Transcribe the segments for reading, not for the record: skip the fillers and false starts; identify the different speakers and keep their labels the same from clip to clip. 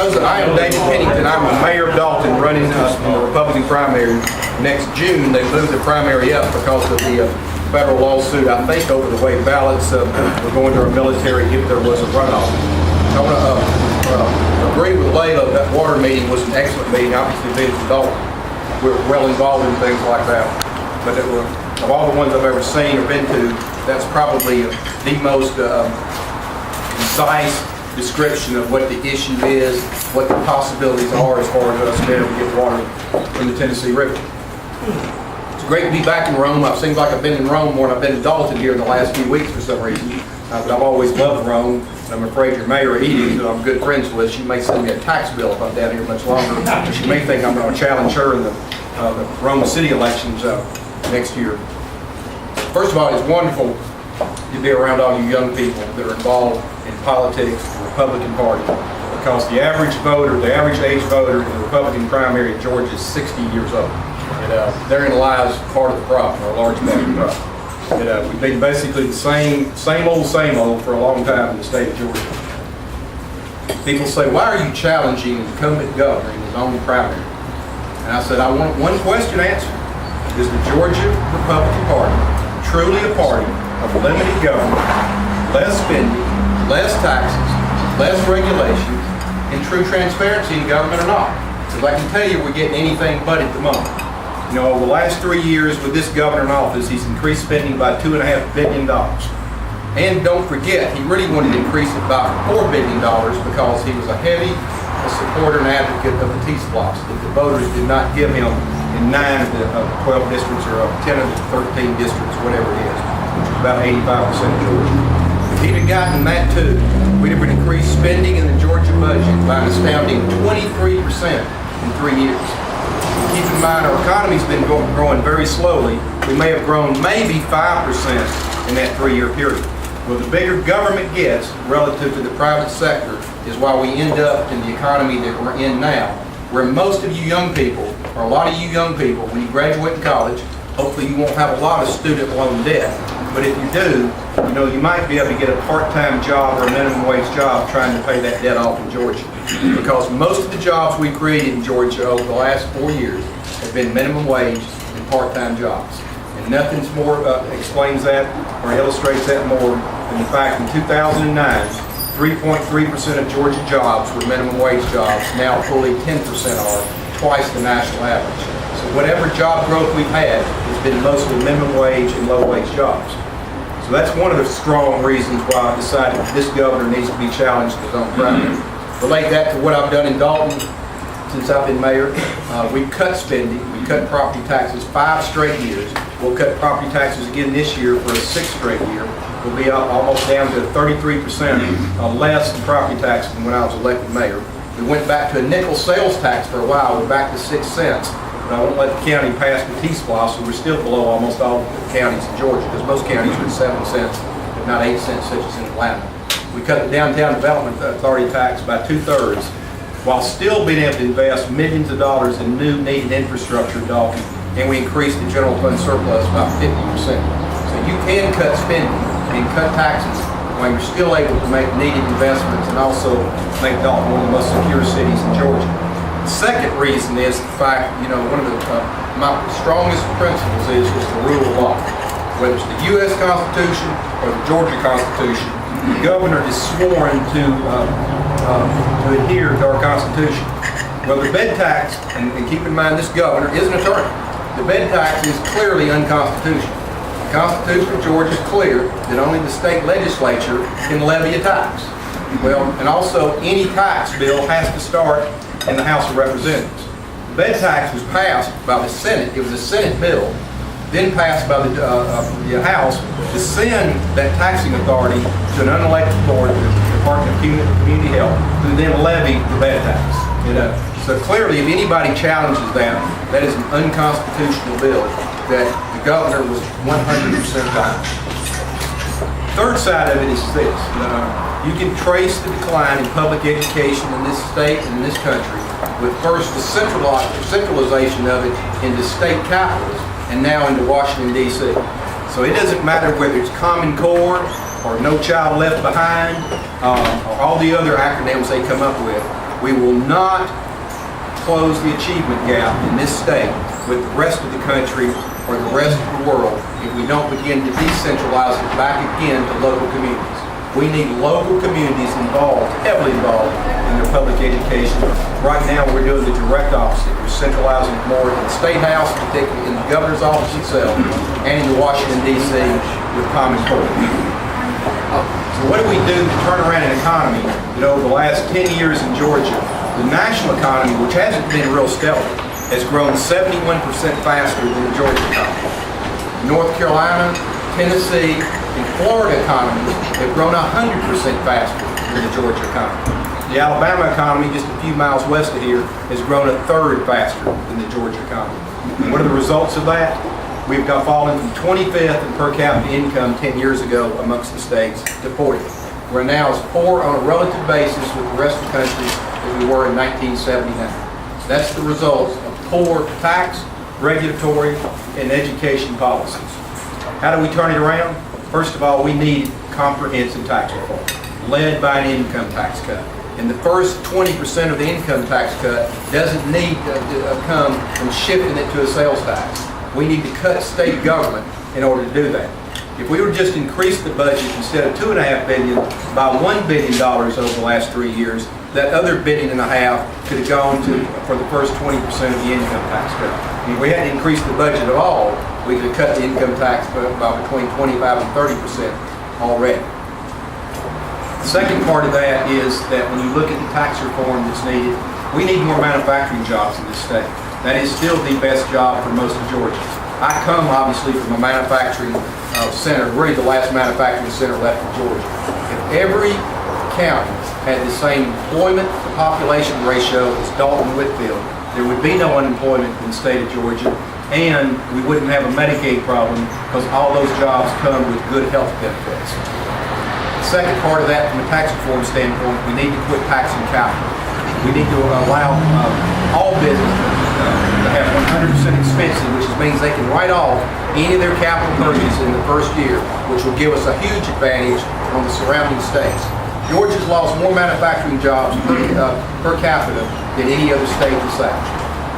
Speaker 1: President, I am David Pennington. I'm the mayor of Dalton running in the Republican primary. Next June, they moved the primary up because of the federal lawsuit, I think, over the way ballots were going to our military if there was a runoff. I want to agree with Layla that water meeting was an excellent meeting. Obviously, being from Dalton, we're well involved in things like that. But of all the ones I've ever seen or been to, that's probably the most concise description of what the issue is, what the possibilities are as far as us being able to get water from the Tennessee River. It's great to be back in Rome. It seems like I've been in Rome more than I've been in Dalton here in the last few weeks for some reason. But I've always loved Rome. And I'm afraid your mayor, Edie, who I'm good friends with, she may send me a tax bill if I'm down here much longer. She may think I'm going to challenge her in the Rome city elections next year. First of all, it's wonderful to be around all you young people that are involved in politics, the Republican Party, because the average voter, the average age voter in the Republican primary in Georgia is 60 years old. And therein lies part of the problem, or a large part of the problem. And we've been basically the same old for a long time in the state of Georgia. People say, why are you challenging an incumbent governor in his own primary? And I said, I want one question answered. Is the Georgia Republican Party truly a party of limited government, less spending, less taxes, less regulations, and true transparency in government or not? Because I can tell you we're getting anything but at the moment. You know, over the last 3 years with this governor in office, he's increased spending by $2.5 billion. And don't forget, he really wanted to increase it by $4 billion because he was a heavy supporter and advocate of the T-Splosh that the voters did not give him in 9 of the 12 districts or 10 of the 13 districts, whatever it is, which is about 85% of Georgia. If he'd have gotten that too, we'd have increased spending in the Georgia budget by an astounding 23% in 3 years. Keep in mind, our economy's been growing very slowly. We may have grown maybe 5% in that 3-year period. Well, the bigger government gets relative to the private sector is why we end up in the economy that we're in now, where most of you young people, or a lot of you young people, when you graduate in college, hopefully you won't have a lot of student loan debt. But if you do, you know, you might be able to get a part-time job or a minimum wage job trying to pay that debt off in Georgia. Because most of the jobs we created in Georgia over the last 4 years have been minimum wage and part-time jobs. And nothing's more explains that or illustrates that more than the fact in 2009, 3.3% of Georgia jobs were minimum wage jobs. Now fully 10% are, twice the national average. So whatever job growth we've had has been mostly minimum wage and low wage jobs. So that's one of the strong reasons why I decided this governor needs to be challenged in his own primary. Relate that to what I've done in Dalton since I've been mayor. We've cut spending, we cut property taxes 5 straight years. We'll cut property taxes again this year for a 6th straight year. We'll be up almost down to 33% less in property taxes than when I was elected mayor. We went back to a nickel sales tax for a while. We're back to 6 cents. But I won't let the county pass the T-Splosh, so we're still below almost all the counties in Georgia, because most counties are at 7 cents, if not 8 cents, such as in Atlanta. We cut the Downtown Development Authority tax by 2/3, while still being able to invest millions of dollars in new needed infrastructure in Dalton, and we increased the general fund surplus by 50%. So you can cut spending and cut taxes while you're still able to make needed investments and also make Dalton one of the most secure cities in Georgia. The second reason is the fact, you know, one of my strongest principles is just the rule of law. Whether it's the U.S. Constitution or the Georgia Constitution, the governor is sworn to adhere to our Constitution. Well, the bed tax, and keep in mind this governor is an attorney, the bed tax is clearly unconstitutional. The Constitution of Georgia is clear that only the state legislature can levy a tax. Well, and also any tax bill has to start in the House of Representatives. The bed tax was passed by the Senate. It was a Senate bill, then passed by the House to send that taxing authority to an unelected board, the Department of Community Health, who then levied the bed tax. So clearly, if anybody challenges that, that is an unconstitutional bill that the governor was 100% behind. Third side of it is this. You can trace the decline in public education in this state and in this country with first the centralization of it into state capitals and now into Washington, D.C. So it doesn't matter whether it's Common Core or No Child Left Behind or all the other acronyms they come up with. We will not close the achievement gap in this state with the rest of the country or the rest of the world if we don't begin to decentralize it back again to local communities. We need local communities involved, heavily involved in their public education. Right now we're doing the direct opposite. We're centralizing it more in the State House, particularly in the governor's office itself, and in Washington, D.C. with Common Core. So what do we do to turn around an economy that over the last 10 years in Georgia, the national economy, which hasn't been real stellar, has grown 71% faster than the Georgia economy. North Carolina, Tennessee, and Florida economies have grown 100% faster than the Georgia economy. The Alabama economy, just a few miles west of here, has grown a third faster than the Georgia economy. And what are the results of that? We've fallen from 25th in per capita income 10 years ago amongst the states to 40th. We're now as poor on a relative basis with the rest of the country as we were in 1979. That's the result of poor tax, regulatory, and education policies. How do we turn it around? First of all, we need comprehensive tax reform, led by an income tax cut. And the first 20% of the income tax cut doesn't need to come from shifting it to a sales tax. We need to cut state government in order to do that. If we would just increase the budget instead of $2.5 billion by $1 billion over the last 3 years, that other $1.5 billion could have gone to for the first 20% of the income tax cut. If we hadn't increased the budget at all, we could have cut the income tax by between 25 and 30% already. The second part of that is that when you look at the tax reform that's needed, we need more manufacturing jobs in this state. That is still the best job for most of Georgia. I come obviously from a manufacturing center, really the last manufacturing center left in Georgia. If every county had the same employment to population ratio as Dalton and Whitfield, there would be no unemployment in the state of Georgia, and we wouldn't have a Medicaid problem because all those jobs come with good health benefits. The second part of that, from a tax reform standpoint, we need to quit taxing capital. We need to allow all businesses to have 100% expensing, which means they can write off any of their capital purchases in the first year, which will give us a huge advantage on the surrounding states. Georgia's lost more manufacturing jobs per capita than any other state in the South.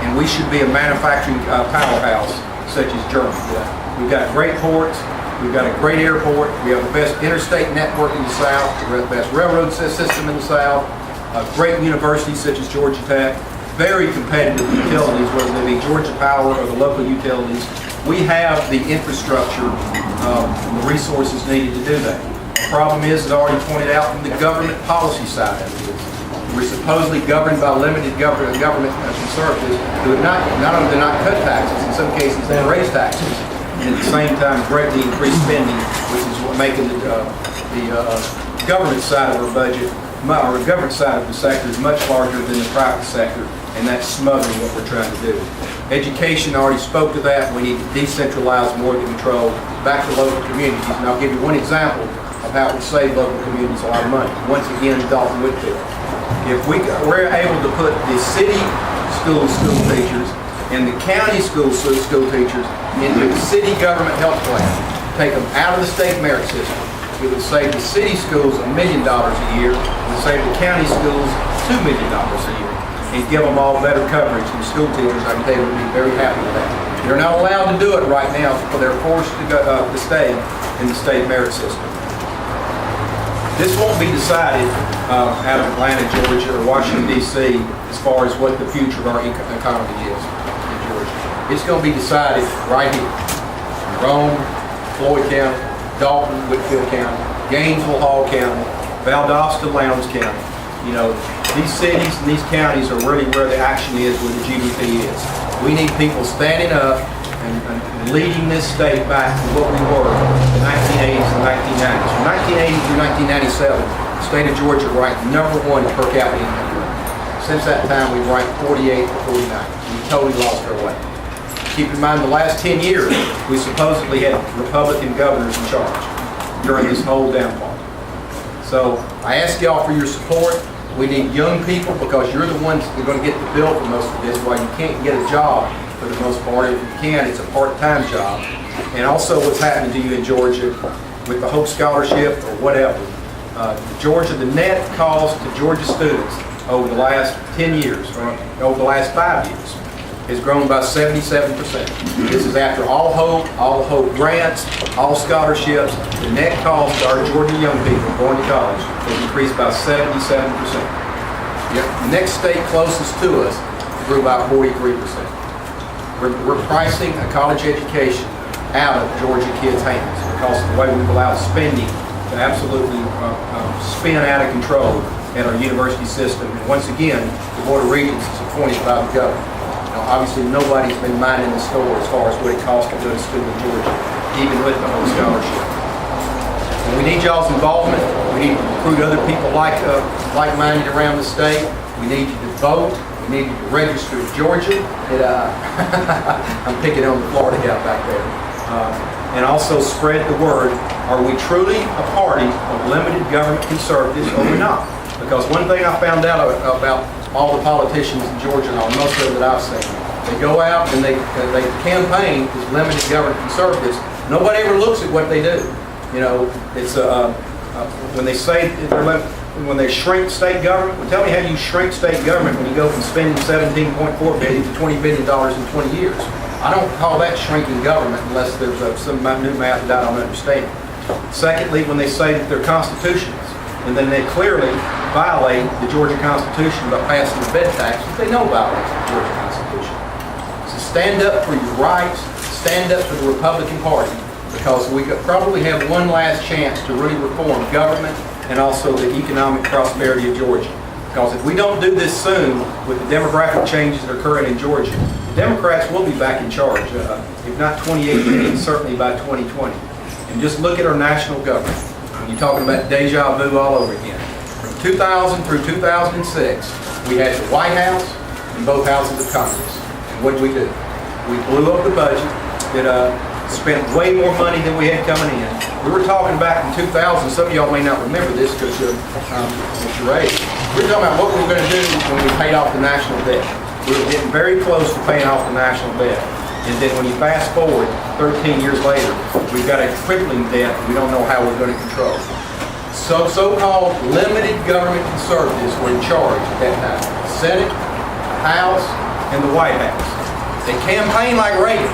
Speaker 1: And we should be a manufacturing powerhouse such as Germany. We've got great ports, we've got a great airport, we have the best interstate network in the South, we have the best railroad system in the South, great universities such as Georgia Tech, very competitive utilities, whether they be Georgia Power or the local utilities. We have the infrastructure and the resources needed to do that. The problem is, as I already pointed out, from the government policy side of it. We're supposedly governed by limited government conservatives who have not only not cut taxes, in some cases they raise taxes, and at the same time greatly increase spending, which is what making the government side of our budget, or the government side of the sector is much larger than the private sector, and that's smothering what we're trying to do. Education, I already spoke to that. We need to decentralize more of the control back to local communities, and I'll give you one example of how it would save local communities a lot of money. Once again, Dalton Whitfield. If we're able to put the city school teachers and the county school teachers into the city government health plan, take them out of the state merit system, it would save the city schools $1 million a year, and save the county schools $2 million a year, and give them all better coverage. And school teachers, I can tell you, would be very happy with that. They're not allowed to do it right now, but they're forced to stay in the state merit system. This won't be decided out of Atlanta, Georgia, or Washington, D.C. as far as what the future of our economy is in Georgia. It's going to be decided right here in Rome, Floyd County, Dalton, Whitfield County, Gainesville, Hall County, Valdosta, Lowndes County. You know, these cities and these counties are really where the action is, where the GDP is. We need people standing up and leading this state back to what we were in the 1980s and 1990s. From 1980 through 1997, the state of Georgia ranked #1 per capita income. Since that time, we've ranked 48 or 49. We totally lost our way. Keep in mind, the last 10 years, we supposedly had Republican governors in charge during this whole downfall. So I ask y'all for your support. We need young people because you're the ones that are going to get the bill for most of this, while you can't get a job for the most part. If you can, it's a part-time job. And also what's happening to you in Georgia with the Hope Scholarship or whatever. Georgia, the net cost to Georgia students over the last 10 years, or over the last 5 years, has grown by 77%. This is after all hope grants, all scholarships. The net cost to our Georgia young people going to college has increased by 77%. The next state closest to us grew by 43%. We're pricing a college education out of Georgia kids' hands because of the way we've allowed spending to absolutely spin out of control in our university system. And once again, the Board of Regents is appointed by the governor. Now, obviously, nobody's been minding the score as far as what it costs to go to school in Georgia, even with the whole scholarship. And we need y'all's involvement. We need to recruit other people like-minded around the state. We need you to vote. We need you to register in Georgia. I'm picking on the Florida guy back there. And also spread the word. Are we truly a party of limited government conservatives or we're not? Because one thing I found out about all the politicians in Georgia, or most of them that I've seen, they go out and they campaign as limited government conservatives. Nobody ever looks at what they do. You know, it's when they say when they shrink state government. Well, tell me how you shrink state government when you go from spending $17.4 billion to $20 billion in 20 years. I don't call that shrinking government unless there's some new math that I don't understand. Secondly, when they say that they're constitutionalists, and then they clearly violate the Georgia Constitution by passing the bed tax, which they know violates the Georgia Constitution. So stand up for your rights, stand up for the Republican Party, because we probably have one last chance to really reform government and also the economic prosperity of Georgia. Because if we don't do this soon with the demographic changes that are occurring in Georgia, the Democrats will be back in charge, if not 2018, certainly by 2020. And just look at our national government. You're talking about deja vu all over again. From 2000 through 2006, we had the White House and both houses of Congress. And what did we do? We blew up the budget. It spent way more money than we had coming in. We were talking back in 2000. Some of y'all may not remember this because you're age. We were talking about what we were going to do when we paid off the national debt. We were getting very close to paying off the national debt. And then when you fast forward 13 years later, we've got a crippling debt we don't know how we're going to control. So-called limited government conservatives were in charge at that time. The Senate, the House, and the White House. They campaign like Reagan,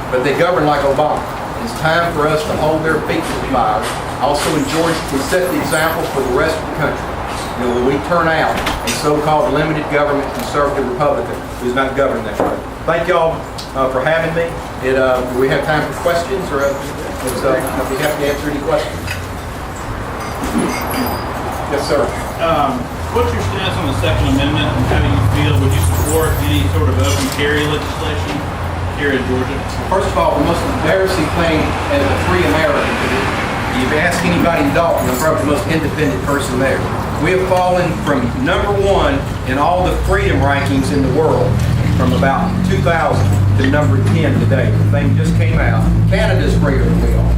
Speaker 1: but they govern like Obama. It's time for us to hold their feet to the fire. Also in Georgia, we set the example for the rest of the country. You know, when we turn out a so-called limited government conservative Republican who's not governed that way. Thank y'all for having me. Do we have time for questions, or I'd be happy to answer any questions? Yes, sir.
Speaker 2: What's your stance on the Second Amendment, and how do you feel? Would you support any sort of open carry legislation here in Georgia?
Speaker 1: First of all, the most embarrassing thing as a free American to do, if you ask anybody in Dalton, I'm probably the most independent person there. We have fallen from #1 in all the freedom rankings in the world from about 2000 to number 10 today. The thing just came out. Canada's freer than we are.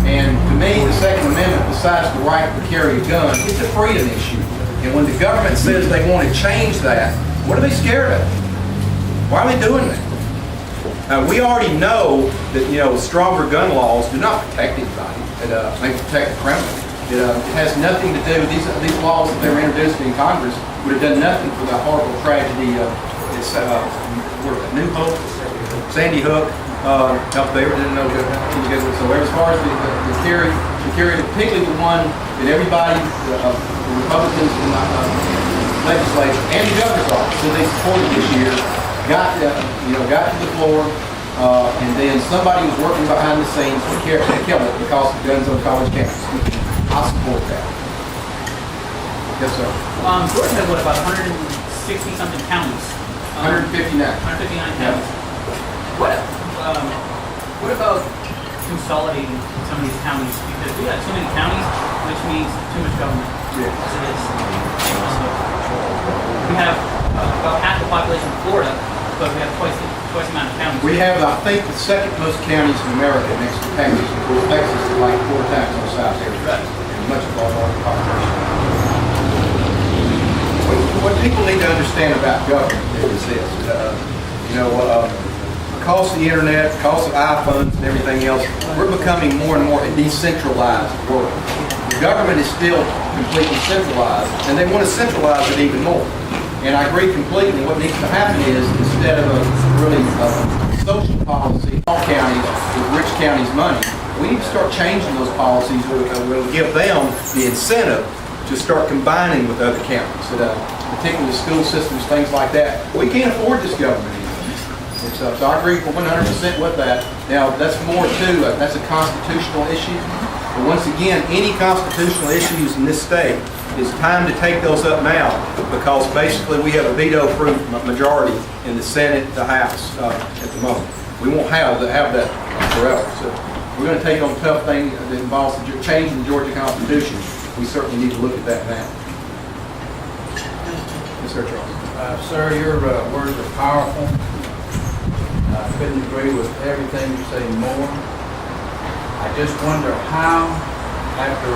Speaker 1: And to me, the Second Amendment, besides the right to carry a gun, it's a freedom issue. And when the government says they want to change that, what are they scared of? Why are they doing that? We already know that, you know, stronger gun laws do not protect anybody. They protect the criminal. It has nothing to do, these laws that they were introduced in Congress would have done nothing for the horrible tragedy of New Hope, Sandy Hook, up there. Didn't know so as far as the carry, particularly the one that everybody, the Republicans in the legislature and the governor's office that they supported this year, got to the floor, and then somebody was working behind the scenes to kill it because of guns on college campuses. I support that. Yes, sir.
Speaker 3: Georgia has what, about 160 something counties.
Speaker 1: 159.
Speaker 3: 159 counties. What about consolidating some of these counties? Because we got too many counties, which means too much government.
Speaker 1: Yeah.
Speaker 3: As it is. We have about half the population of Florida, but we have twice the amount of counties.
Speaker 1: We have, I think, the second most counties in America next to Texas. Of course, Texas is like 4 times on the size here.
Speaker 3: Right.
Speaker 1: And much of our larger population. What people need to understand about government is this. Because of the internet, because of iPhones and everything else, we're becoming more and more a decentralized world. The government is still completely centralized, and they want to centralize it even more. And I agree completely. What needs to happen is, instead of a really social policy, all counties with rich counties' money, we need to start changing those policies that will give them the incentive to start combining with other counties, particularly school systems, things like that. We can't afford this government anymore. So I agree 100% with that. Now, that's more too, that's a constitutional issue. But once again, any constitutional issues in this state, it's time to take those up now, because basically we have a veto-proof majority in the Senate, the House at the moment. We won't have that forever. So we're going to take on a tough thing that involves changing the Georgia Constitution. We certainly need to look at that now. Yes, sir, Charles.
Speaker 4: Sir, your words are powerful. I couldn't agree with everything you say more. I just wonder how, after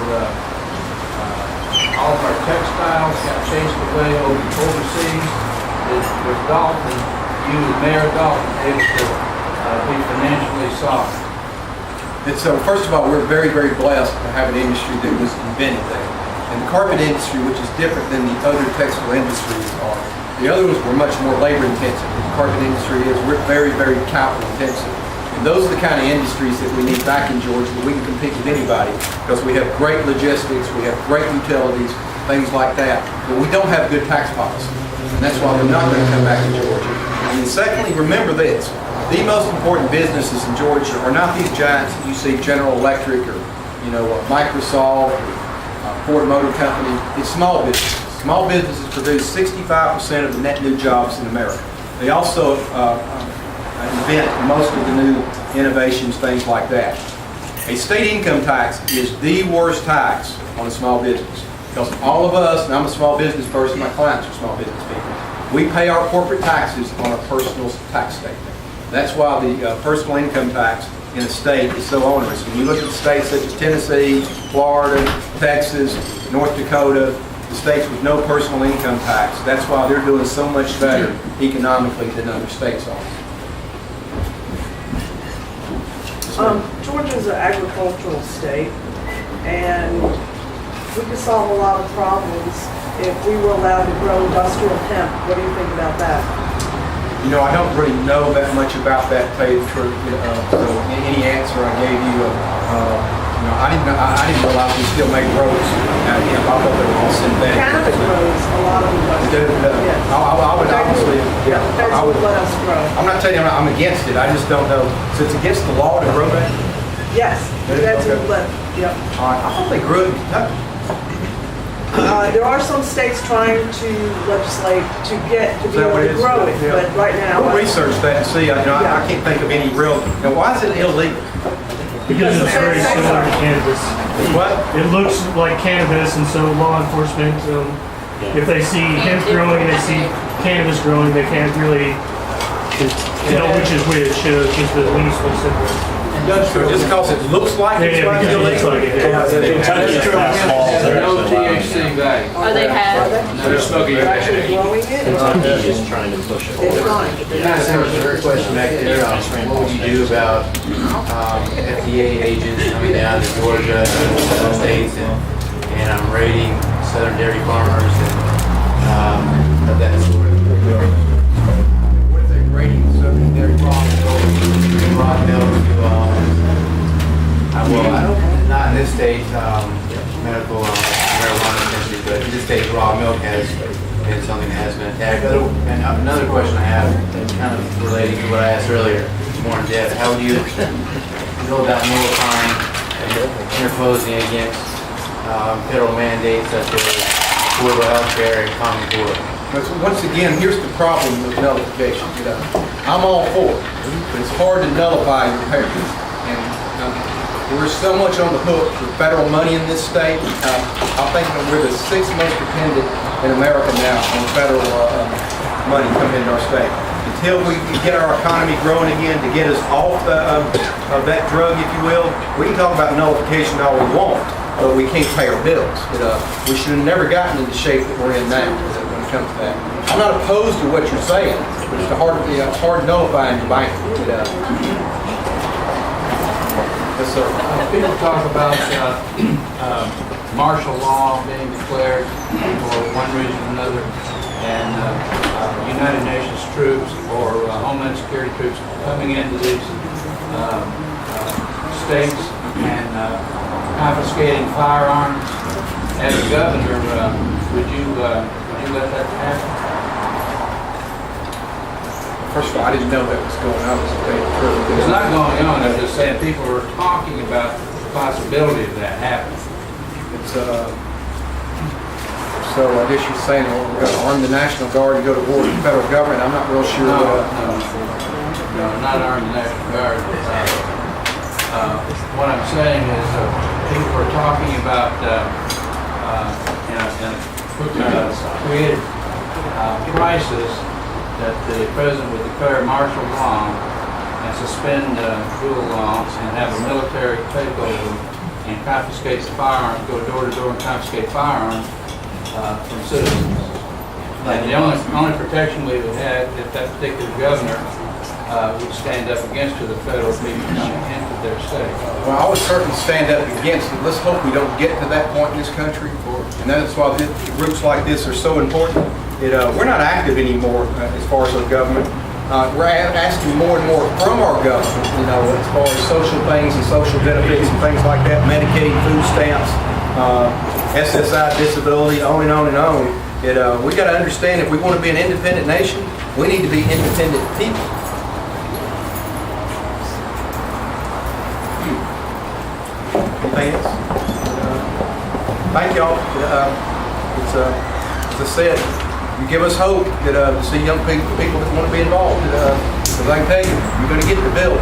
Speaker 4: all of our textiles got chased away overseas, was Dalton, you and Mayor Dalton, able to be financially solid?
Speaker 1: And so, first of all, we're very, very blessed to have an industry that was invented there. And the carpet industry, which is different than the other textile industries are, the other ones were much more labor intensive. The carpet industry is, we're very, very capital intensive. And those are the kind of industries that we need back in Georgia, that we can compete with anybody, because we have great logistics, we have great utilities, things like that. But we don't have good tax policy. And that's why they're not going to come back to Georgia. And then secondly, remember this. The most important businesses in Georgia are not these giants that you see, General Electric or Microsoft or Ford Motor Company. It's small businesses. Small businesses produce 65% of the net new jobs in America. They also invent most of the new innovations, things like that. A state income tax is the worst tax on a small business, because all of us, and I'm a small business person, my clients are small business people, we pay our corporate taxes on our personal tax statement. That's why the personal income tax in a state is so onerous. When you look at states such as Tennessee, Florida, Texas, North Dakota, the states with no personal income tax, that's why they're doing so much better economically than other states are.
Speaker 5: Georgia's an agricultural state, and we could solve a lot of problems if we were allowed to grow industrial hemp. What do you think about that?
Speaker 1: You know, I don't really know that much about that, to tell you the truth. So any answer I gave you, I didn't realize we still make roads. I thought they were all synthetic.
Speaker 5: Cannabis grows a lot of industrial. Yes.
Speaker 1: I would honestly,
Speaker 5: I would let us grow.
Speaker 1: I'm not telling you I'm against it. I just don't know. So it's against the law to grow that?
Speaker 5: Yes, that's
Speaker 1: Okay.
Speaker 5: yep.
Speaker 1: All right. I thought they grew it in Kentucky.
Speaker 5: There are some states trying to legislate to get to
Speaker 1: Is
Speaker 5: be
Speaker 1: that
Speaker 5: able
Speaker 1: what it
Speaker 5: to
Speaker 1: is?
Speaker 5: grow it,
Speaker 1: Yeah.
Speaker 5: but right now.
Speaker 1: We'll research that and see. I can't think of any real. Now, why is it illegal?
Speaker 6: Because it's very similar to cannabis.
Speaker 1: What?
Speaker 6: It looks like cannabis, and so law enforcement, if they see hemp growing, they see cannabis growing, they can't really tell which is which, because the leaves will separate.
Speaker 1: So just because it looks like it's
Speaker 6: Yeah, because it looks like it.
Speaker 4: There's no THC value.
Speaker 7: Oh, they have?
Speaker 4: They're smoking.
Speaker 5: They're actually growing it.
Speaker 8: Kentucky is trying to push it.
Speaker 5: It's fine.
Speaker 8: There was a question back there, what would you do about FDA agents coming down to Georgia and southern states and raiding southern dairy farmers and of that sort?
Speaker 1: What if they're raiding southern dairy farmers?
Speaker 8: Raw milk not in this state, medical marijuana essentially, but in this state, raw milk has been something that has been attacked. And another question I have, kind of relating to what I asked earlier, more in depth, how would you go about notifying and interposing against federal mandates such as affordable health care and common core?
Speaker 1: But once again, here's the problem with nullification. I'm all for it, but it's hard to nullify and repair it. And we're so much on the hook for federal money in this state. I think that we're the sixth most dependent in America now on federal money coming into our state. Until we can get our economy growing again, to get us off of that drug, if you will, we can talk about nullification all we want, but we can't pay our bills. We should have never gotten in the shape that we're in now when it comes to that. I'm not opposed to what you're saying, but it's hard nullifying your bank. Yes, sir.
Speaker 4: People talk about martial law being declared for one reason or another, and United Nations troops or Homeland Security troops coming into these states and confiscating firearms. As a governor, would you let that happen?
Speaker 1: First of all, I didn't know that was going on.
Speaker 4: It's not going on. I'm just saying people are talking about the possibility of that happening.
Speaker 1: It's, so I guess you're saying, well, we're going to arm the National Guard and go to war with the federal government. I'm not real sure.
Speaker 4: No, not arm the National Guard. What I'm saying is people are talking about created crisis that the president would declare martial law and suspend rule of law and have a military takeover and confiscate the firearms, go door to door and confiscate firearms from citizens. And the only protection we would have if that particular governor would stand up against the federal people coming into their state.
Speaker 1: Well, I would certainly stand up against it. Let's hope we don't get to that point in this country. And that's why groups like this are so important. We're not active anymore as far as our government. We're asking more and more from our government, as far as social things and social benefits and things like that, Medicaid, food stamps, SSI, disability, on and on and on. We got to understand if we want to be an independent nation, we need to be independent people. Anything else? Thank y'all. It's as I said, you give us hope that to see young people that want to be involved. Because I can tell you, you're going to get the bill.